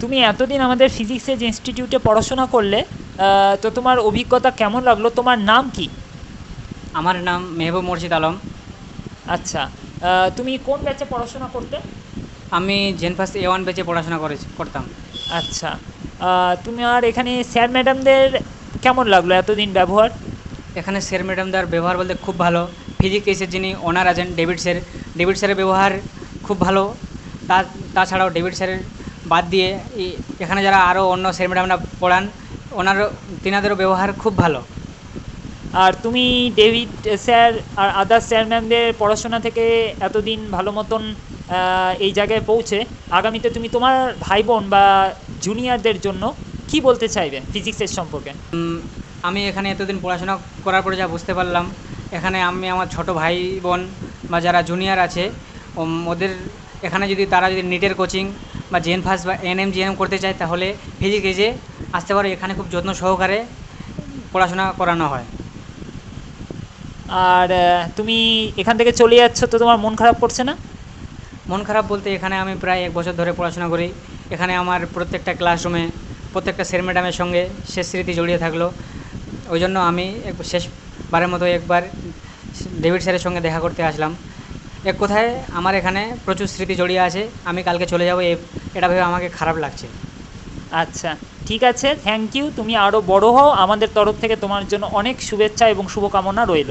তুমি এতদিন আমাদের ফিজিক্সের যে ইনস্টিটিউটে পড়াশোনা করলে, তো তোমার অভিজ্ঞতা কেমন লাগলো? তোমার নাম কি? আমার নাম মেহবুব মুর্শিদ আলম। আচ্ছা, তুমি কোন ব্যাচে পড়াশোনা করতে? আমি জেনপাস A1 ব্যাচে পড়াশোনা করতাম। আচ্ছা, তুমি আর এখানে স্যার ম্যাডামদের কেমন লাগলো এতদিন ব্যবহার? এখানে স্যার ম্যাডামদের ব্যবহার বলতে খুব ভালো। ফিজিক্সের যিনি ওনার আছেন ডেভিড স্যারের ব্যবহার খুব ভালো। তা তাছাড়াও ডেভিড স্যারের বাদ দিয়ে এখানে যারা আরও অন্য স্যার ম্যাডামরা পড়ান, তিনাদেরও ব্যবহার খুব ভালো। আর তুমি ডেভিড স্যার আর আদার্স স্যার ম্যামদের পড়াশোনা থেকে এতদিন ভালো মতন এই জায়গায় পৌঁছে, আগামীতে তুমি তোমার ভাই বোন বা জুনিয়রদের জন্য কি বলতে চাইবে ফিজিক্সের সম্পর্কে? আমি এখানে এতদিন পড়াশোনা করার পরে যা বুঝতে পারলাম, এখানে আমি আমার ছোট ভাই বোন বা যারা জুনিয়র আছে ওদের এখানে যদি তারা যদি নিটের কোচিং বা জেনফাস বা NM GNM করতে চায়, তাহলে ফিজিক্সে আসতে পারে। এখানে খুব যত্ন সহকারে পড়াশোনা করানো হয়। আর তুমি এখান থেকে চলে যাচ্ছ, তো তোমার মন খারাপ করছে না? মন খারাপ বলতে, এখানে আমি প্রায় 1 বছর ধরে পড়াশোনা করি। এখানে আমার প্রত্যেকটা ক্লাসরুমে প্রত্যেকটা স্যার ম্যাডামের সঙ্গে শেষ স্মৃতি জড়িয়ে থাকলো। ওই জন্য আমি শেষবারের মতো একবার ডেভিড স্যারের সঙ্গে দেখা করতে আসলাম। এক কথায় আমার এখানে প্রচুর স্মৃতি জড়িয়ে আছে। আমি কালকে চলে যাব, এটা ভেবে আমাকে খারাপ লাগছে। আচ্ছা, ঠিক আছে, থ্যাংক ইউ। তুমি আরও বড় হও। আমাদের তরফ থেকে তোমার জন্য অনেক শুভেচ্ছা এবং শুভকামনা রইল।